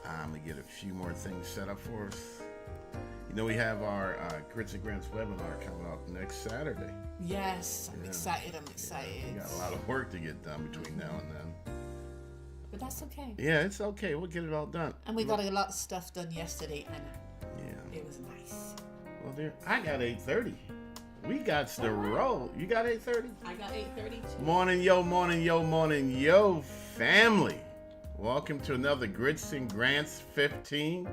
I'm gonna get a few more things set up for us. You know, we have our Grits and Grants webinar coming up next Saturday. Yes, I'm Yeah. excited. I'm Yeah, excited. we got a lot of work to get done between now and then. But that's okay. Yeah, it's okay. We'll get it all done. And we got a lot of stuff done yesterday, and Yeah. it was nice. Well, there. I got 8:30. We got to roll. You got 8:30? I got 8:30 too. Morning, yo, family. Welcome to another Grits and Grants 15,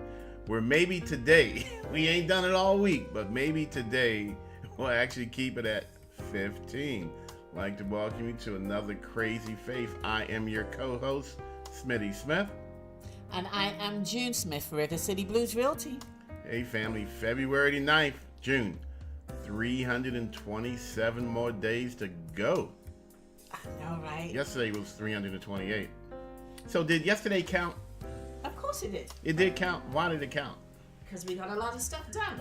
where maybe today, we ain't done it all week, but maybe today we'll actually keep it at 15. I'd like to welcome you to another Crazy Faith. I am your co-host, Smitty Smith. And I am June Smith, River City Blues Realty. Hey, family, February 9th, June. 327 more days to go. I know, right? Yesterday was 328. So did yesterday count? Of course it did. It did count. Why did it count? Because we got a lot of stuff done.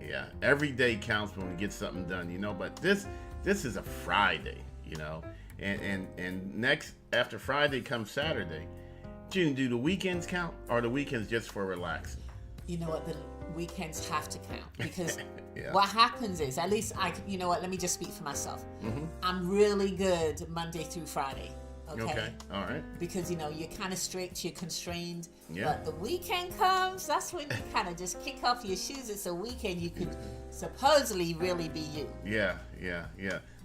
Yeah. Every day counts when we get something done, you know. But this is a Friday, you know. And next after Friday comes Saturday. June, do the weekends count, or the weekends just for relaxing? You know what? The weekends have to count because Yeah. what happens is, at least you know what? Let me just speak for myself. Mm-hmm. I'm really good Monday through Friday. Okay. All right. Because you're kind of strict, you're constrained. Yeah. But the weekend comes, that's when you kind of just kick off your shoes. It's a weekend you could supposedly really be you. Yeah.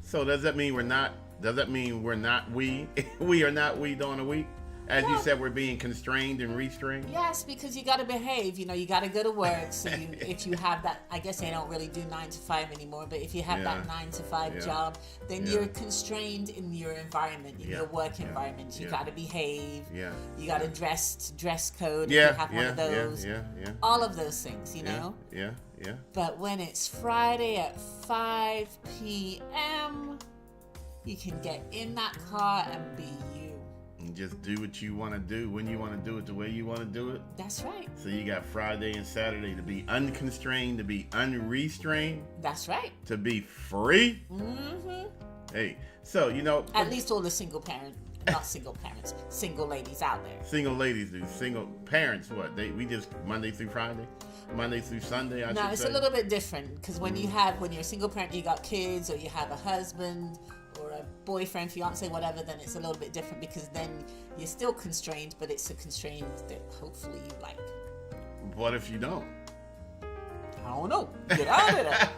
So does that mean we're not? Does that mean we're not we? We are not we during the week? As you No. said, we're being constrained and restrained. Yes, because you got to behave. You got to go to work. So if you have that, I guess they don't really do 9 to 5 anymore. But if you have that 9 to 5 Yeah. job, then Yeah. you're constrained in your environment, in Yeah. your work Yeah. environment. You Yeah. got to behave. Yeah. You got to dress code. Yeah. If you have one of those. Yeah. All of those things, you know. Yeah. But when it's Friday at 5 p.m., you can get in that car and be you. And just do what you want to do when you want to do it the way you want to do it. That's right. So you got Friday and Saturday to be unconstrained, to be unrestrained, That's right. to be free. Mm-hmm. Hey, so you know, At least all the single ladies out there. single ladies do. Single parents, what? We just Monday through Friday, Monday through Sunday. I No, should it's say. a little bit different because when you're a single parent, you got kids or you have a husband or a boyfriend, fiance, whatever, then it's a little bit different because then you're still constrained, but it's a constraint that hopefully you like. What if you don't? I don't know. Get out of there.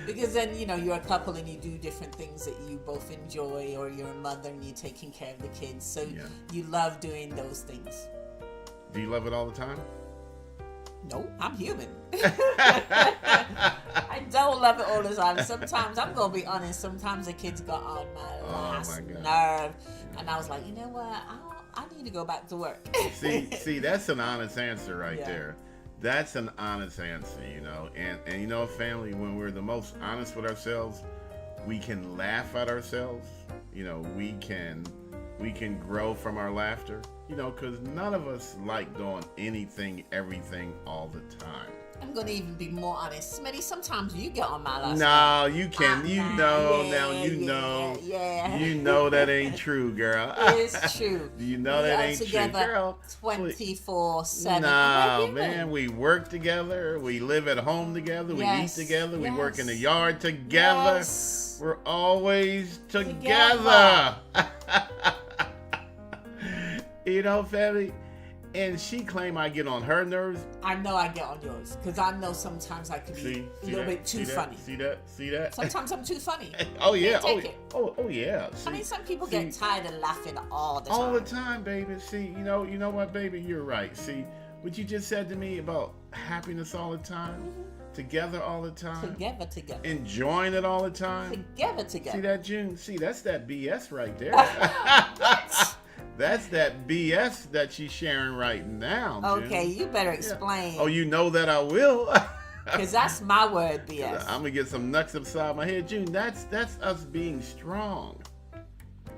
Because then, you're a couple and you do different things that you both enjoy, or you're a mother and you're taking care of the kids. So Yeah. you love doing those things. Do you love it all the time? No, I'm human. I don't love it all the time. Sometimes, I'm going to be honest, sometimes the kids got on my last my God. nerve. And I was like, you know what? I need to go back to work. See, that's an honest answer right Yeah. there. That's an honest answer, and family, when we're the most honest with ourselves, we can laugh at ourselves. We can grow from our laughter. Because none of us like doing everything all the time. I'm going to even be more honest. Smitty, sometimes you get on my last nerve. No, you can. Yeah. You know that ain't true, girl. It's true. You know We that are ain't true, together girl. 24/7. No, We're man, human. we work together. We live at home together. We Yes, eat together. We work in the yes. yard together. Yes. We're always together. Family. And she claimed I get on her nerves. I know I get on yours because I know sometimes I can be a little bit too funny. See that? Sometimes I'm too funny. Oh yeah. Can't take it. Oh yeah. I mean, some people see- get tired of laughing all the time. All the time, baby. See, you know what, baby? You're right. See, what you just said to me about happiness all the time, together all the time, Together. enjoying it all the time. Together. See that, June? See, that's that BS right there. That's that BS that she's sharing right now, June. Okay, you better explain. Oh, you know that I will. Because that's my word, BS. I'm gonna get some nuts upside my head, June. That's us being strong.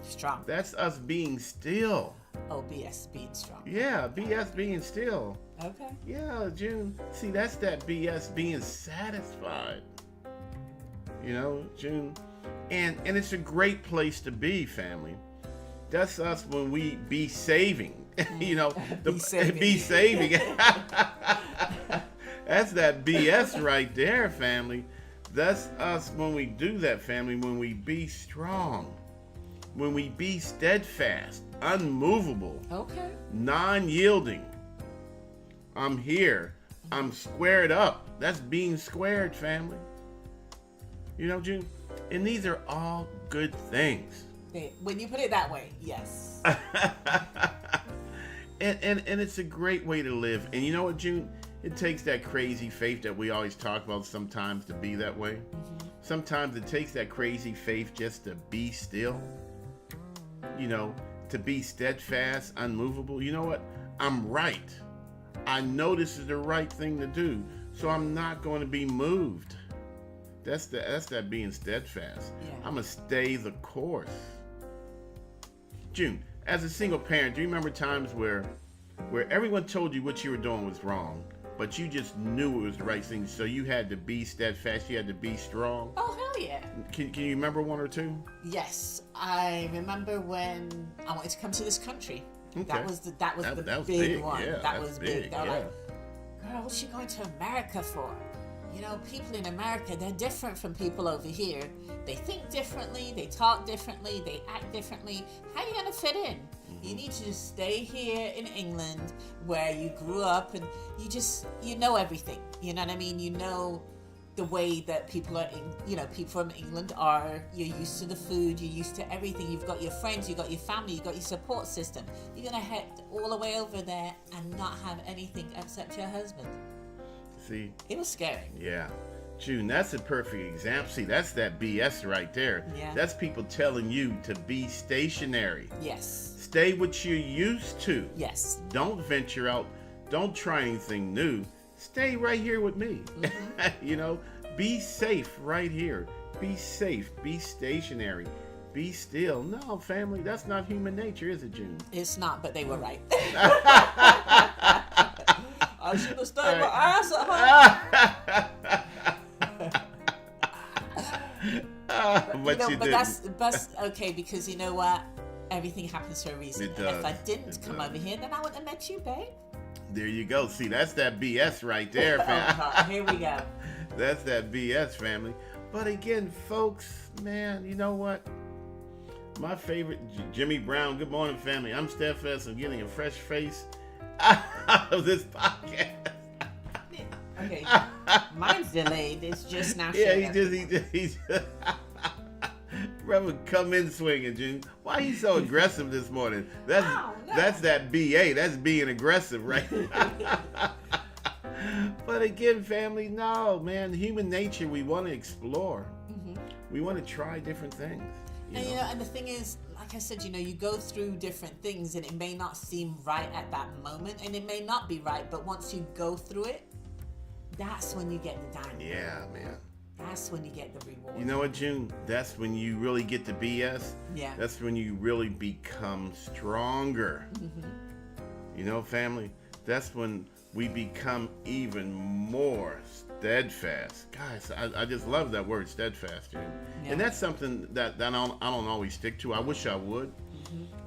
Strong. That's us being still. Oh, BS, being strong. Yeah, BS being still. Okay. Yeah, June. See, that's that BS being satisfied. June. And it's a great place to be, family. That's us when we be saving. You know, Be saving. be saving. That's that BS right there, family. That's us when we do that, family. When we be strong, when we be steadfast, unmovable, Okay. non-yielding. I'm here. I'm squared up. That's being squared, family. You know, June? And these are all good things. When you put it that way, yes. and it's a great way to live. And you know what, June? It takes that crazy faith that we always talk about sometimes to be that way. Mm-hmm. Sometimes it takes that crazy faith just to be still. You know, to be steadfast, unmovable. You know what? I'm right. I know this is the right thing to do, so I'm not going to be moved. That's that being steadfast. Yeah. I'm going to stay the course. June, as a single parent, do you remember times where everyone told you what you were doing was wrong, but you just knew it was the right thing, so you had to be steadfast, you had to be strong? Oh, hell yeah. Can you remember one or two? Yes. I remember when I wanted to come to this country. Okay. That was the was big big. one. Yeah, that that's was big. They were yeah. like, girl, what's she going to America for? You know, people in America, they're different from people over here. They think differently, they talk differently, they act differently. How are you going to fit in? You need to just stay here in England where you grew up and you know everything. You know what I mean? You know the way that people people from England are. You're used to the food, you're used to everything. You've got your friends, you've got your family, you've got your support system. You're going to head all the way over there and not have anything except your husband. See? It was scary. Yeah. June, that's a perfect example. See, that's that BS right there. Yeah. That's people telling you to be stationary. Yes. Stay what you're used to. Yes. Don't venture out. Don't try anything new. Stay right here with me. Mm-hmm. You know, be safe right here. Be safe. Be stationary. Be still. No, family, that's not human nature, is it, June? It's not, but they were right. I should have stayed my ass at home. But that's okay, because you know what? Everything happens for a reason. It and does. If I didn't come over here, then I wouldn't have met you, babe. There you go. See, that's that BS right there, fam. Oh, here we go. That's that BS, family. But again, folks, man, you know what? My favorite, Jimmy Brown. Good morning, family. I'm steadfast and getting a fresh face out of this podcast. Okay, mine's delayed. It's just now. Yeah, he just brother, come in swinging, June. Why are you so aggressive this morning? That's that BA. That's being aggressive, right? But again, family, no, man. Human nature, we want to explore. Mm-hmm. We want to try different things. And the thing is, like I said, you go through different things, and it may not seem right at that moment, and it may not be right. But once you go through it, that's when you get the diamond. Yeah, man. That's when you get the reward. You know what, June? That's when you really get the BS. Yeah. That's when you really become stronger. Mm-hmm. You know, family? That's when we become even more steadfast. Guys, I just love that word, steadfast, June. Yeah. And that's something that I don't always stick to. I wish I would,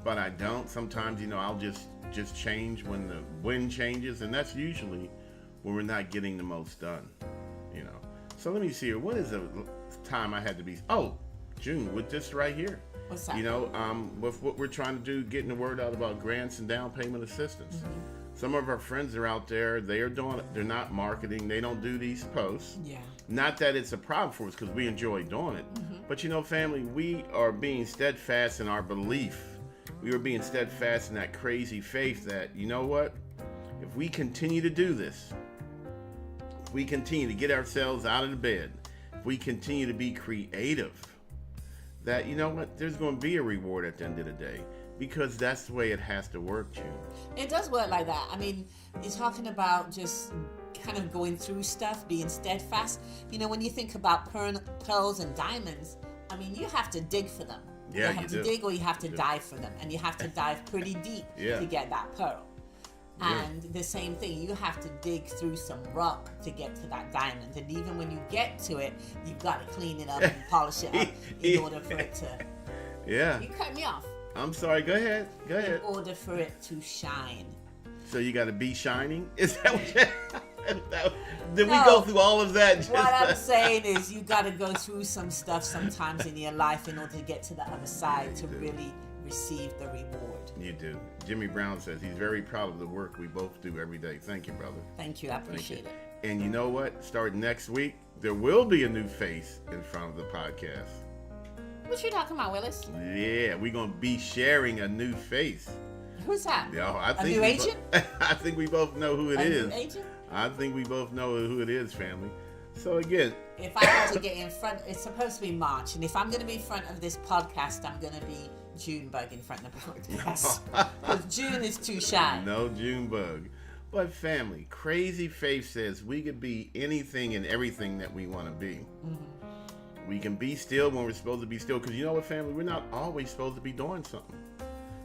but I don't. Sometimes, I'll just change when the wind changes, and that's usually when we're not getting the most done, So let me see here. What is the time I had to be? Oh, June, with this right here. What's that? With what we're trying to do, getting the word out about grants and down payment assistance. Mm-hmm. Some of our friends are out there. They are doing it. They're not marketing. They don't do these posts. Yeah. Not that it's a problem for us, because we enjoy doing it. Mm-hmm. But family, we are being steadfast in our belief. We are being steadfast in that crazy faith that, you know what? If we continue to do this, if we continue to get ourselves out of the bed, if we continue to be creative, that, you know what, there's going to be a reward at the end of the day, because that's the way it has to work, June. It does work like that. I mean, you're talking about just kind of going through stuff, being steadfast. When you think about pearls and diamonds, I mean, you have to dig for them. Yeah, you have to dig, or you have to dive for them, and you have to dive pretty deep to get that pearl. And the same thing, you have to dig through some rock to get to that diamond. And even when you get to it, you've got to clean it up and polish it up in order for it to... Yeah. You cut me off. I'm sorry. Go ahead. Go In ahead. order for it to shine. So you got to be shining? Is that what did we No. go through all of that? Just What I'm saying is you got to go through some stuff sometimes in your life in order to get to the other side to really receive the reward. You do. Jimmy Brown says he's very proud of the work we both do every day. Thank you, brother. Thank you. I Thank you. appreciate it. And you know what? Starting next week, there will be a new face in front of the podcast. What you talking about, Willis? Yeah, we're going to be sharing a new face. Who's that? Yeah, I A think new we agent? I think we both know who it A is. new agent? I think we both know who it is, family. So again, If I had to get in front, it's supposed to be March, and if I'm going to be in front of this podcast, I'm going to be Junebug in front of the podcast. Because June is too shy. no Junebug. But family, Crazy Faith says we could be anything and everything that we want to be. Mm-hmm. We can be still when we're supposed to be still. Because you know what, family? We're not always supposed to be doing something.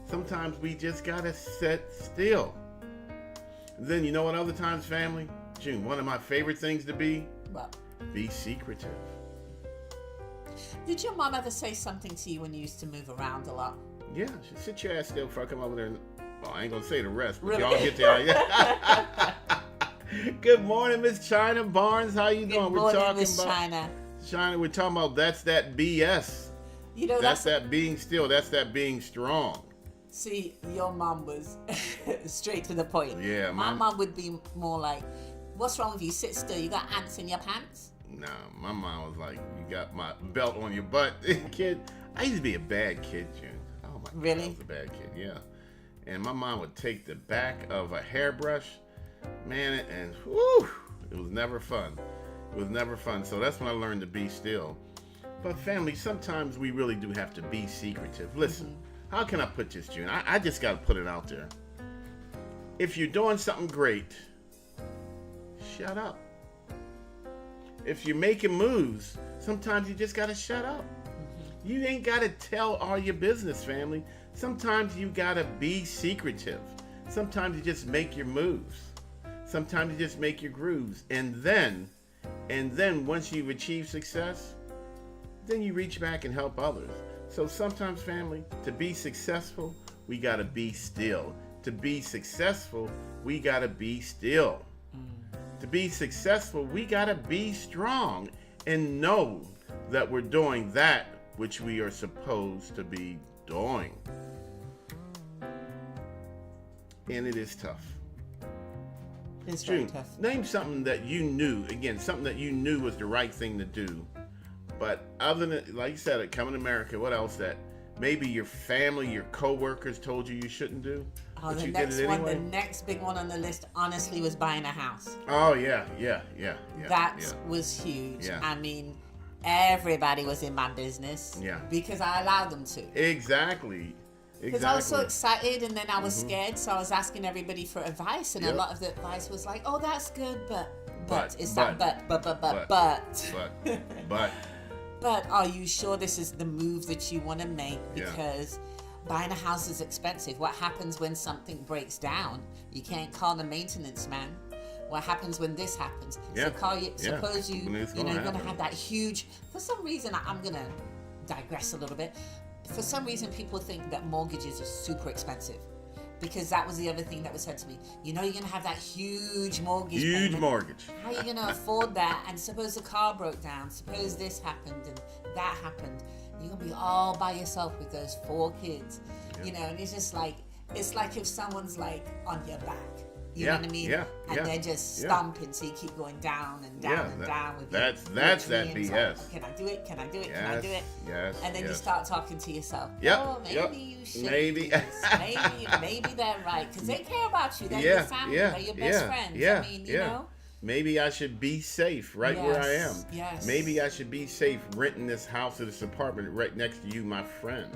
Sometimes we just got to sit still. Then you know what other times, family? June, one of my favorite things to be secretive. Did your mom ever say something to you when you used to move around a lot? Yeah, sit your ass still before I come over there. Well, I ain't gonna say the rest, but Really? y'all get there. Good morning, Miss China Barnes. How you doing? Good We're morning, talking Miss about China. China. We're talking about that's that BS. You know, That's that being still. That's that being strong. See, your mom was straight to the point. Yeah, my mom would be more like, "What's wrong with you? Sit still. You got ants in your pants." Nah, my mom was like, "You got my belt on your butt, kid." I used to be a bad kid, June. Oh my Really? God, I was a bad kid. Yeah. And my mom would take the back of a hairbrush, man, and whew, it was never fun. It was never fun. So that's when I learned to be still. But family, sometimes we really do have to be secretive. Listen, how can I put this, June? I just got to put it out there. If you're doing something great, shut up. If you're making moves, sometimes you just got to shut up. You ain't got to tell all your business, family. Sometimes you got to be secretive. Sometimes you just make your moves. Sometimes you just make your grooves. And then once you've achieved success, then you reach back and help others. So sometimes, family, to be successful, we got to be still. To be successful, we got to be still. To be successful, we got to be strong and know that we're doing that which we are supposed to be doing. And it is tough. It's very June, tough. name something that you knew, again, something that you knew was the right thing to do. But other than, like you said, coming to America, what else that maybe your family, your co-workers told you shouldn't do? Oh, but the you next did it one, anyway? the next big one on the list, honestly, was buying a house. Oh, yeah. That was huge. Yeah. I mean, everybody was in my business. Yeah. Because I allowed them to. Exactly. Because I was so excited, and then I was scared, so I was asking everybody for advice, and Yep. a lot of the advice was like, "Oh, that's good, but it's but, that but." But But are you sure this is the move that you want to make? Yeah. Because buying a house is expensive. What happens when something breaks down? You can't call the maintenance man. What happens when this happens? Yeah. Suppose When it's you're gonna going to happen. have that huge. For some reason, I'm going to digress a little bit. For some reason, people think that mortgages are super expensive. Because that was the other thing that was said to me. You know, you're going to have that huge mortgage huge payment. mortgage. How are you going to afford that? And suppose the car broke down. Suppose this happened and that happened. You're going to be all by yourself with those 4 kids. Yeah. You know, and it's just like, it's like if someone's like on your back. You Yeah, know what I mean? yeah, And yeah, they're just yeah. stomping, so you keep going down and down Yeah, and that- down with that's your that dreams. BS. Like, can I do it? Can I do it? Can I Yes, do it? yes, And then you yes. start talking to yourself. Yep, Oh, maybe yep, you should. maybe. Do this. Maybe they're right because they care about you. They're Yeah, your family. yeah, They're your best yeah, friends. yeah, I mean, you yeah. know. Maybe I should be safe right where I am. Yes, yes. Maybe I should be safe renting this house or this apartment right next to you, my friend.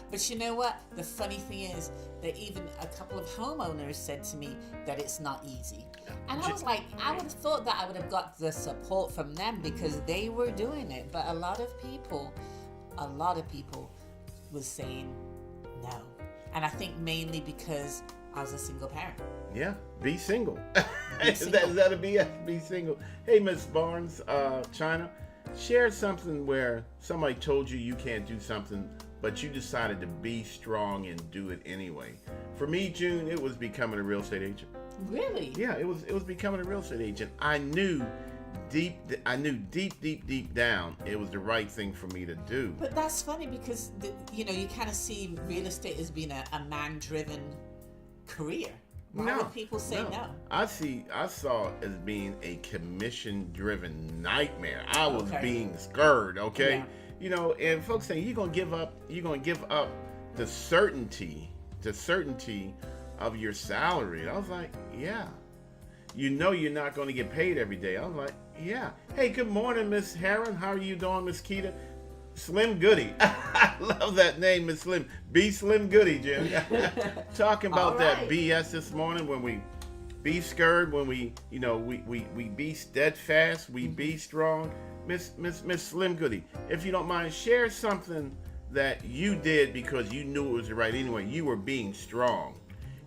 But you know what? The funny thing is that even a couple of homeowners said to me that it's not easy. And I was like, I would have thought that I would have got the support from them because they were doing it. But a lot of people was saying no. And I think mainly because I was a single parent. Yeah, be single. Be single. That'll be it. Be single. Hey, Miss Barnes, China, share something where somebody told you you can't do something, but you decided to be strong and do it anyway. For me, June, it was becoming a real estate agent. Really? Yeah, it was becoming a real estate agent. I knew deep down it was the right thing for me to do. But that's funny because you kind of see real estate as being a man-driven career. Why would people say no? I saw it as being a commission-driven nightmare. I was being scared. Okay, Yeah. And folks saying you're gonna give up the certainty of your salary. And I was like, yeah. You're not going to get paid every day. I was like, yeah. Hey, good morning, Miss Heron. How are you doing, Miss Keita? Slim Goody. I love that name, Miss Slim. Be Slim Goody, Jim. Talking about that BS this morning when we be scared, when we be steadfast, we be strong. Miss Slim Goody, if you don't mind, share something that you did because you knew it was the right anyway. You were being strong.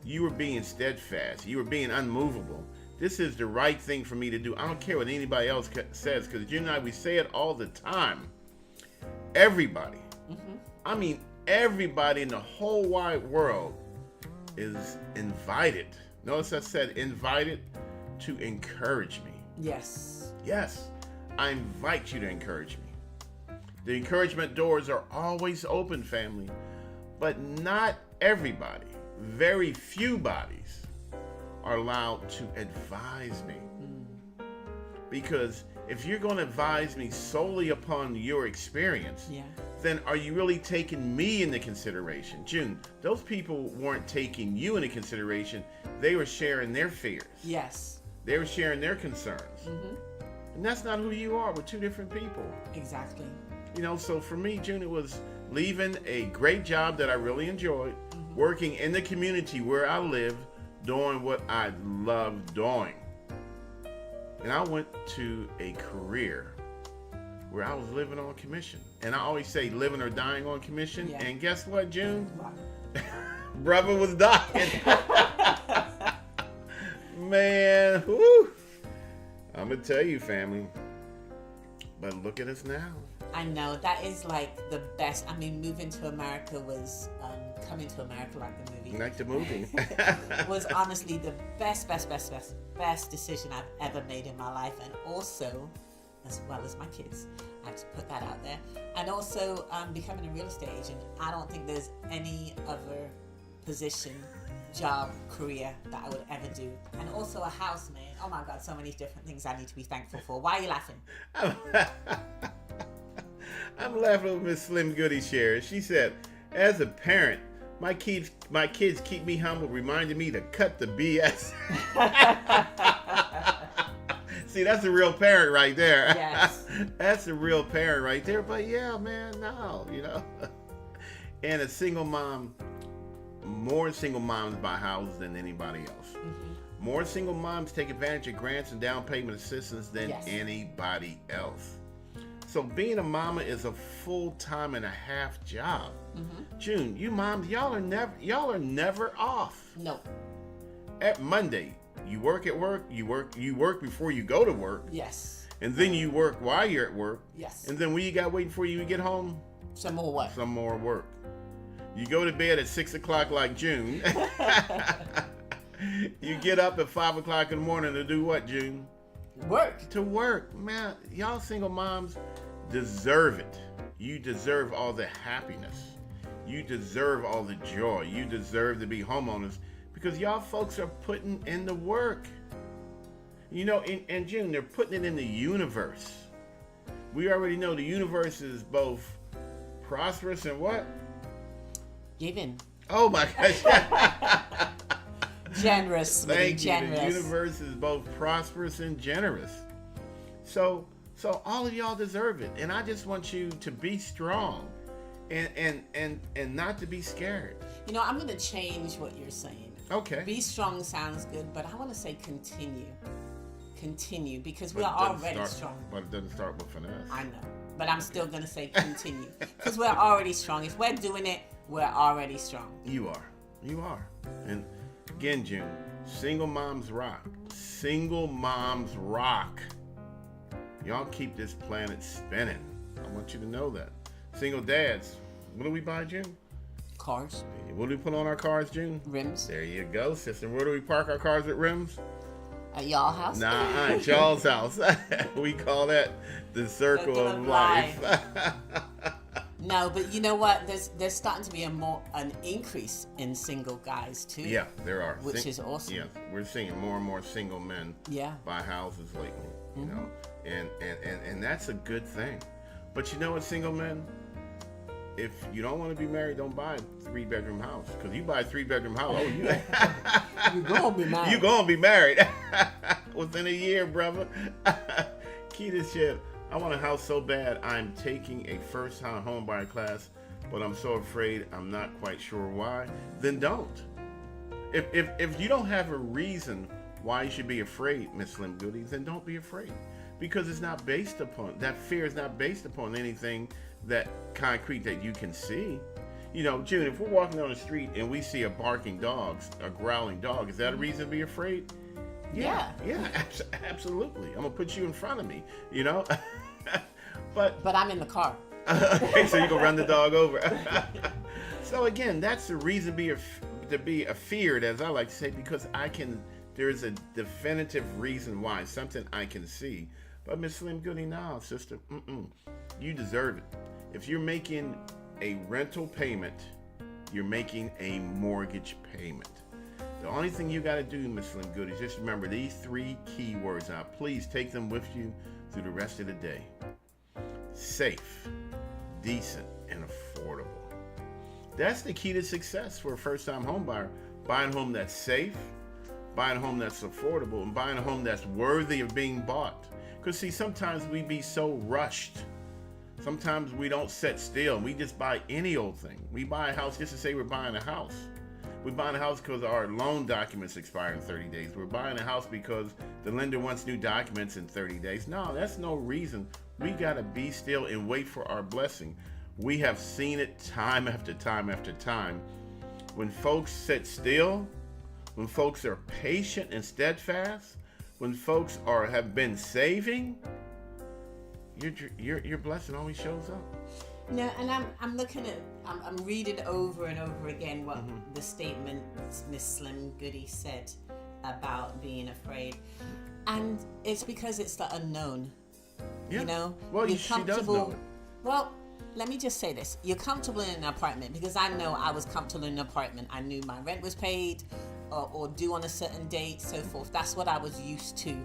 You were being steadfast. You were being unmovable. This is the right thing for me to do. I don't care what anybody else says, because you and I, we say it all the time. Everybody, I mean everybody in the whole wide world is invited. Notice I said invited to encourage me. Yes. Yes, I invite you to encourage me. The encouragement doors are always open, family, but not everybody. Very few bodies are allowed to advise me. Because if you're going to advise me solely upon your experience, then are you really taking me into consideration? June, those people weren't taking you into consideration. They were sharing their fears. Yes. They were sharing their concerns. And that's not who you are. We're two different people. Exactly. So for me, June, it was leaving a great job that I really enjoyed, working in the community where I lived, doing what I loved doing. And I went to a career where I was living on commission. And I always say living or dying on commission. Yeah. And guess what, June? Brother was dying. Man, whoo. I'm going to tell you, family. But look at us now. I know. That is like the best. I mean, moving to America was, coming to America like the movie. Like the movie. Was honestly the best decision I've ever made in my life. And also, as well as my kids, I have to put that out there. And also, becoming a real estate agent. I don't think there's any other position, job, career that I would ever do. And also a house, man. Oh my God, so many different things I need to be thankful for. Why are you laughing? I'm laughing with Miss Slim Goody share. She said, as a parent, my kids keep me humble, reminding me to cut the BS. See, that's a real parent right there. Yes. That's a real parent right there. But yeah, man, no, And a single mom, more single moms buy houses than anybody else. More single moms take advantage of grants and down payment assistance than anybody else. So being a mama is a full-time and a half job. June, you moms, y'all are never off. No. At Monday, you work at work, you work before you go to work. Yes. And then you work while you're at work. Yes. And then when you got waiting for you to get home? Some more what? Some more work. You go to bed at 6 o'clock like June. You get up at 5 o'clock in the morning to do what, June? Work. To work. Man, y'all single moms deserve it. You deserve all the happiness. You deserve all the joy. You deserve to be homeowners because y'all folks are putting in the work. In June, they're putting it in the universe. We already know the universe is both prosperous and what? Giving. Oh my gosh. Generous. Thank you. Generous. The universe is both prosperous and generous. So all of y'all deserve it. And I just want you to be strong and not to be scared. I'm going to change what you're saying. Okay. Be strong sounds good, but I want to say continue. Continue, because we are already strong. But it doesn't start with finesse. I know. But I'm still going to say continue. Because we're already strong. If we're doing it, we're already strong. You are. And again, June, single moms rock. Single moms rock. Y'all keep this planet spinning. I want you to know that. Single dads, What do we buy, June? Cars, What do we put on our cars, June? rims, There you go, sister. Where do we park our cars at rims? at y'all house. Nah, at y'all's house. We call that the circle Circle of of life. No, but you know what? There's starting to be an increase in single guys too. Yeah, there are. Which is awesome. Yeah, we're seeing more and more single men Yeah. buy houses lately. You know, and that's a good thing. But you know what, single men? If you don't want to be married, don't buy a 3-bedroom house. Because you buy a 3-bedroom house, oh, You're gonna be married. you gonna be married within a year, brother. Key to shit. I want a house so bad. I'm taking a first-time home buyer class, but I'm so afraid. I'm not quite sure why. Then don't. If you don't have a reason why you should be afraid, Miss Slim Goody, then don't be afraid. Because it's not based upon, that fear is not based upon anything that concrete that you can see. You know, June, if we're walking down the street and we see a barking dog, a growling dog, is that a reason to be afraid? Yeah, absolutely. I'm gonna put you in front of me, you know. But I'm in the car. okay, so you gonna run the dog over. So again, that's the reason to be afeared, as I like to say, because there's a definitive reason why, something I can see. But Miss Slim Goody, nah, sister, you deserve it. If you're making a rental payment, you're making a mortgage payment. The only thing you got to do, Miss Slim Goody, is just remember these 3 key words. Now, please take them with you through the rest of the day. Safe, decent, and affordable. That's the key to success for a first-time home buyer. Buying a home that's safe, buying a home that's affordable, and buying a home that's worthy of being bought. Because, see, sometimes we be so rushed. Sometimes we don't sit still. We just buy any old thing. We buy a house just to say we're buying a house. We're buying a house because our loan documents expire in 30 days. We're buying a house because the lender wants new documents in 30 days. No, that's no reason. We got to be still and wait for our blessing. We have seen it time after time after time. When folks sit still, when folks are patient and steadfast, when folks have been saving, your blessing always shows up. No, and I'm looking at, I'm reading over and over again what the statement Miss Slim Goody said about being afraid, and it's because it's the unknown. Yeah. You know, well, you're she does know it. Well, let me just say this: you're comfortable in an apartment, because I know I was comfortable in an apartment. I knew my rent was paid, or due on a certain date, so forth. That's what I was used to.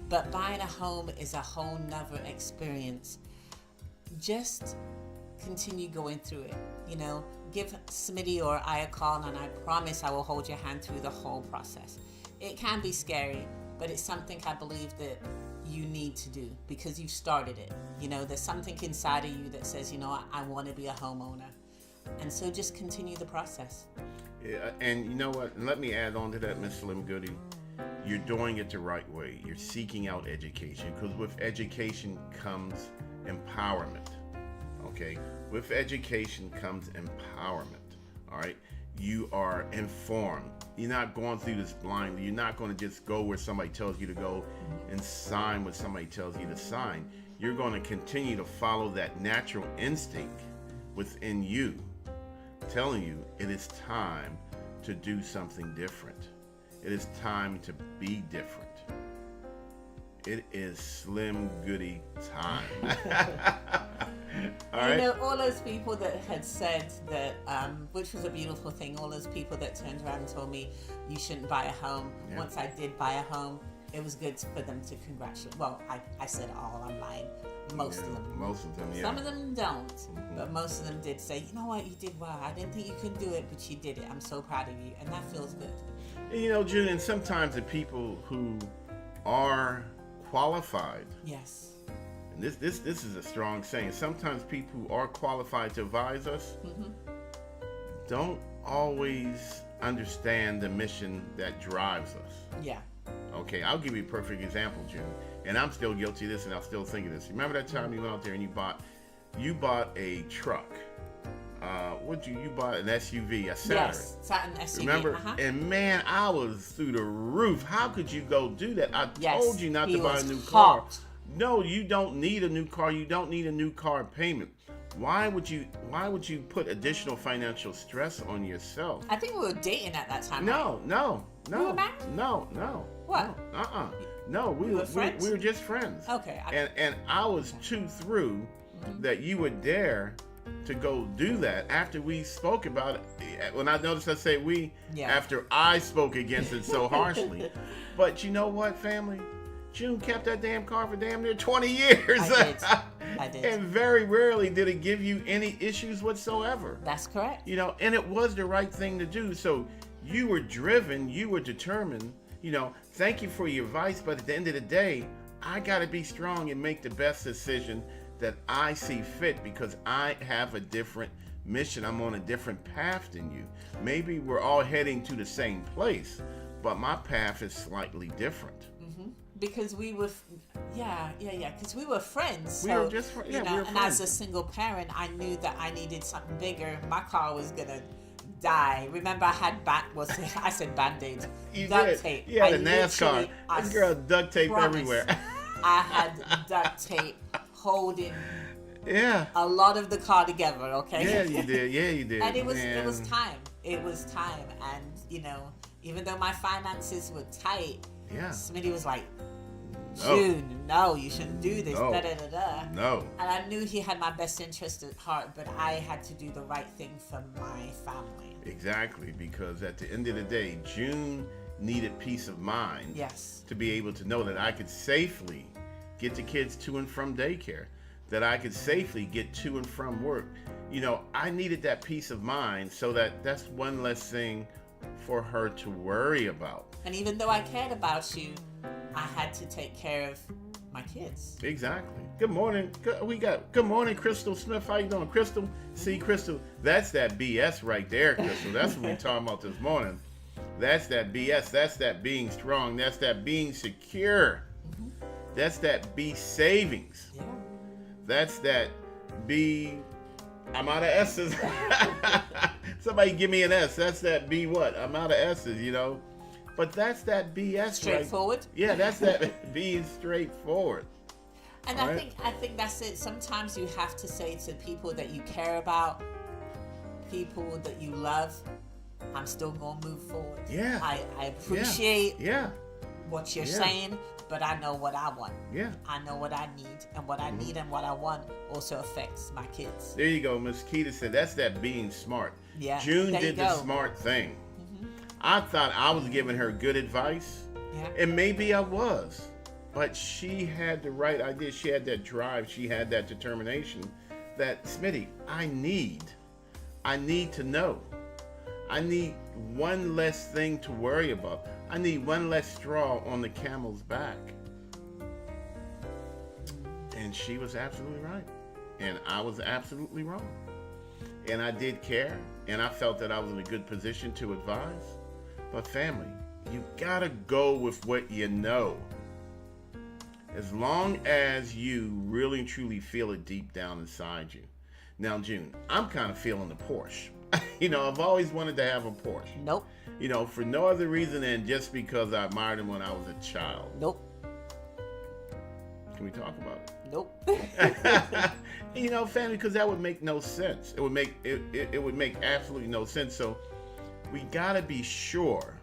But buying a home is a whole nother experience. Just continue going through it. You know, give Smitty or I a call, and I promise I will hold your hand through the whole process. It can be scary, but it's something I believe that you need to do because you started it. You know, there's something inside of you that says, you know, I want to be a homeowner. And so just continue the process. Yeah, and you know what? And let me add on to that, Miss Slim Goody. You're doing it the right way. You're seeking out education, because with education comes empowerment. Okay? With education comes empowerment. All right? You are informed. You're not going through this blindly. You're not going to just go where somebody tells you to go and sign what somebody tells you to sign. You're going to continue to follow that natural instinct within you, telling you it is time to do something different. It is time to be different. It is Slim Goody time. All right. You know, all those people that had said that, which was a beautiful thing, all those people that turned around and told me you shouldn't buy a home. Yeah. Once I did buy a home, it was good for them to congratulate. Well, I said all, I'm lying. Most of them. Most of them, yeah. Some of them don't, but most of them did say, you know what, you did well. I didn't think you could do it, but you did it. I'm so proud of you. And that feels good. And you know, June, and sometimes the people who are qualified, Yes. and this is a strong saying, sometimes people who are qualified to advise us don't always understand the mission that drives us. Yeah. Okay, I'll give you a perfect example, June. And I'm still guilty of this, and I'll still think of this. Remember that time you went out there and you bought a truck? You bought an SUV, a Saturn. Yes, Saturn SUV. Remember? And man, I was through the roof. How could you go do that? I told you not to buy a new car. No, you don't need a new car. You don't need a new car payment. why would you put additional financial stress on yourself? I think we were dating at that time. No, Right? no, We were no, married? no. What? No, no, we were were friends? we were just friends. Okay. And I was too through that you would dare to go do that after we spoke about it. When I noticed, I say we, Yeah. after I spoke against it so harshly. But you know what, family? June kept that damn car for damn near 20 years. I did. And very rarely did it give you any issues whatsoever. That's correct. You know, and it was the right thing to do. So you were driven, you were determined. You know, thank you for your advice, but at the end of the day, I got to be strong and make the best decision that I see fit because I have a different mission. I'm on a different path than you. Maybe we're all heading to the same place, but my path is slightly different. Because we were, because we were friends. We So, were just you know, we were and friends. as a single parent, I knew that I needed something bigger. My car was gonna die. Remember, I had I said Band-Aids, You duct did. tape. You had I a NASCAR. literally- I This girl duct tape promise, everywhere. I had duct tape holding Yeah. a lot of the car together. Okay. Yeah, you did. Yeah, you did. And it was Man. time. It was time, and you know, even though my finances were tight, Yeah. Smitty was like, No. June, no, you shouldn't do this. No. Da da da da. No. And I knew he had my best interest at heart, but I had to do the right thing for my family. Exactly, because at the end of the day, June needed peace of mind Yes. to be able to know that I could safely get the kids to and from daycare, that I could safely get to and from work. You know, I needed that peace of mind so that that's one less thing for her to worry about. And even though I cared about you, I had to take care of my kids. Exactly. Good morning. Good morning, Crystal Smith. How you doing, Crystal? See, Crystal, that's that BS right there, Crystal. That's what we're talking about this morning. That's that BS. That's that being strong. That's that being secure. That's that B savings. Yeah. That's that B. I'm out of S's. Somebody give me an S. That's that B what? I'm out of S's, you know. But that's that BS, right? Straightforward. Yeah, that's that being straightforward. And All I right. think that's it. Sometimes you have to say to people that you care about, people that you love, I'm still gonna move forward. Yeah. I appreciate Yeah, what you're Yeah. saying, but I know what I want. yeah. I know what I need, and what I need and what I want also affects my kids. There you go. Miss Keita said that's that being smart. Yeah, June there you did the go. smart thing. I thought I was giving her good advice, Yeah. and maybe I was, but she had the right idea. She had that drive. She had that determination that, Smitty, I need to know. I need one less thing to worry about. I need one less straw on the camel's back. And she was absolutely right. And I was absolutely wrong. And I did care, and I felt that I was in a good position to advise. But family, you gotta go with what you know. As long as you really and truly feel it deep down inside you. Now, June, I'm kind of feeling the Porsche. You know, I've always wanted to have a Porsche. Nope. You know, for no other reason than just because I admired him when I was a child. Nope. Can we talk about it? Nope. You know, family, because that would make no sense. It would make absolutely no sense. So we gotta be sure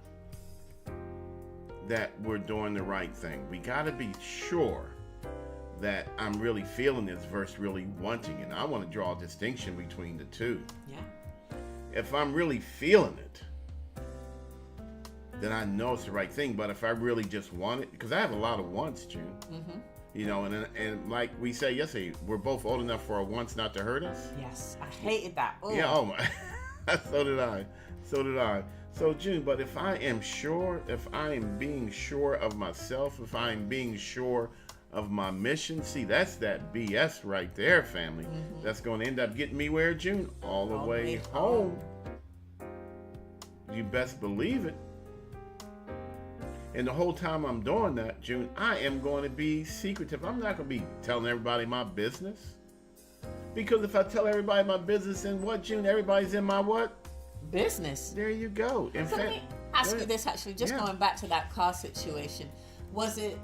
that we're doing the right thing. We gotta be sure that I'm really feeling this versus really wanting it. And I want to draw a distinction between the two. Yeah. If I'm really feeling it, then I know it's the right thing. But if I really just want it, because I have a lot of wants, June. Mm-hmm. You know, and like we said yesterday, we're both old enough for our wants not to hurt us. Yes. I hated that. Ooh. Yeah, oh my. So did I. So June, but if I am sure, if I am being sure of myself, if I am being sure of my mission, see, that's that BS right there, family. Mm-hmm. That's going to end up getting me where, June? All the All the way way home. You best believe it. And the whole time I'm doing that, June, I am going to be secretive. I'm not going to be telling everybody my business. Because if I tell everybody my business, then what, June? Everybody's in my what? Business. There you go. In So let fact, me ask go you ahead. this actually, just Yeah. going back to that car situation. Was it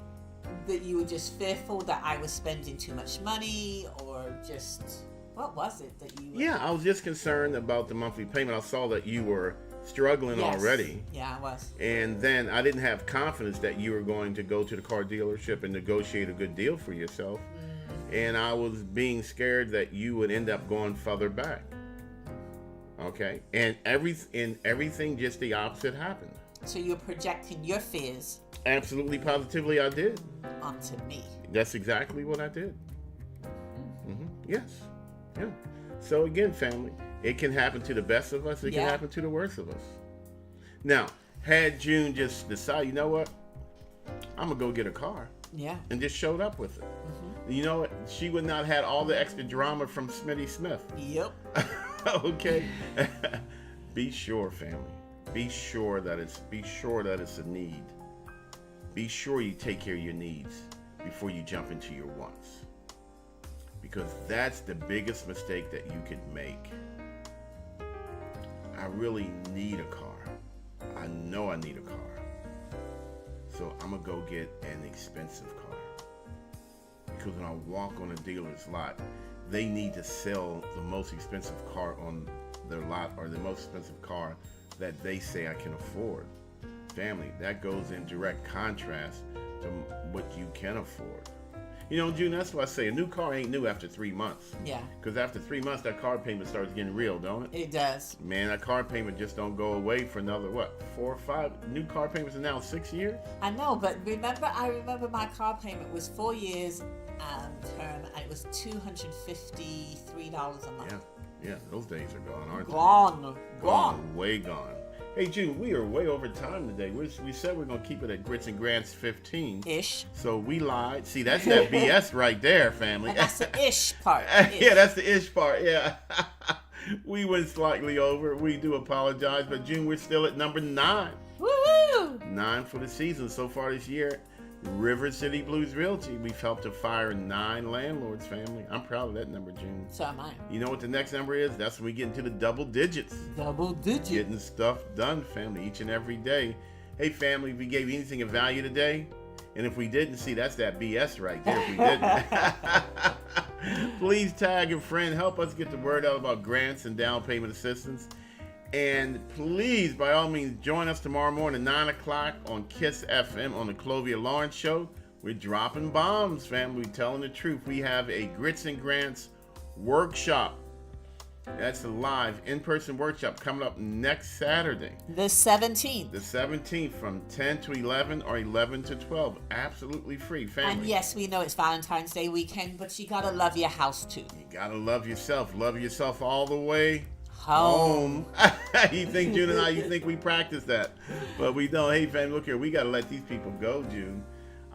that you were just fearful that I was spending too much money, or just What was it that you? Yeah, I was just concerned about the monthly payment. I saw that you were struggling Yes. already. Yeah, I was. And then I didn't have confidence that you were going to go to the car dealership and negotiate a good deal for yourself. And I was being scared that you would end up going further back. Okay? And everything just the opposite happened. So you're projecting your fears Absolutely, positively, I did. onto me. That's exactly what I did. Yes. Yeah. So again, family, it can happen to the best of us. It can Yeah. happen to the worst of us. Now, had June just decided, you know what? I'm going to go get a car Yeah. and just showed up with it. You know what? She would not had all the extra drama from Smitty Smith. Yep. Okay. Be sure, family. Be sure that it's a need. Be sure you take care of your needs before you jump into your wants. Because that's the biggest mistake that you could make. I really need a car. I know I need a car. So I'm gonna go get an expensive car. Because when I walk on a dealer's lot, they need to sell the most expensive car on their lot, or the most expensive car that they say I can afford. Family, that goes in direct contrast to what you can afford. You know, June, that's why I say a new car ain't new after 3 months. Yeah. Because after 3 months, that car payment starts getting real, don't it? It does. Man, that car payment just don't go away for another, 4 or 5? New car payments are now 6 years? I know, but I remember my car payment was 4 years term, and it was $253 a month. Yeah, those days are gone, aren't they? Gone. Way gone. Hey, June, we are way over time today. We said we're going to keep it at Grits and Grants 15. Ish. So we lied. See, that's that BS right there, family. And that's the ish part. Yeah, that's the ish part, yeah. We went slightly over. We do apologize, but June, we're still at number 9. Woo-hoo! 9 for the season so far this year. River City Blues Realty, we've helped to fire 9 landlords, family. I'm proud of that number, June. So am I. You know what the next number is? That's when we get into the double digits. Double digit. Getting stuff done, family, each and every day. Hey, family, we gave you anything of value today? And if we didn't, see, that's that BS right there if we didn't. Please tag a friend. Help us get the word out about grants and down payment assistance. And please, by all means, join us tomorrow morning at 9 o'clock on KISS FM on the Clovia Lawrence Show. We're dropping bombs, family. We're telling the truth. We have a Grits and Grants workshop. That's a live in-person workshop coming up next Saturday. The 17th. The 17th from 10 to 11 or 11 to 12. Absolutely free, family. And yes, we know it's Valentine's Day weekend, but you gotta love your house too. You gotta love yourself. Love yourself all the way Home. You think, June and I, you think we practice that. But we don't. Hey, fam, look here. We gotta let these people go, June.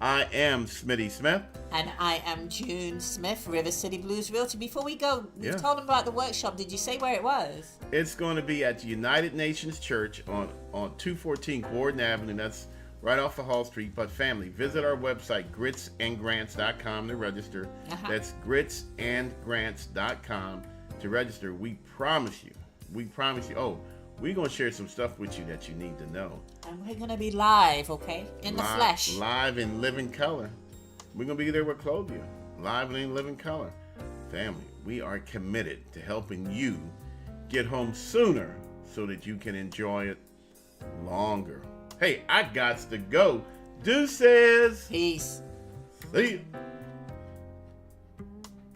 I am Smitty Smith. And I am June Smith, River City Blues Realty. Before we go, you Yeah. told them about the workshop. Did you say where it was? It's going to be at the United Nations Church on 214 Gordon Avenue. That's right off of Hall Street. But family, visit our website, gritsandgrants.com to register. That's gritsandgrants.com to register. We promise you. Oh, we're going to share some stuff with you that you need to know. And we're going to be live, okay? In the flesh. Live in living color. We're going to be there with Clovia. Live and in living color. Family, we are committed to helping you get home sooner so that you can enjoy it longer. Hey, I gots to go. Deuces. Peace. See you.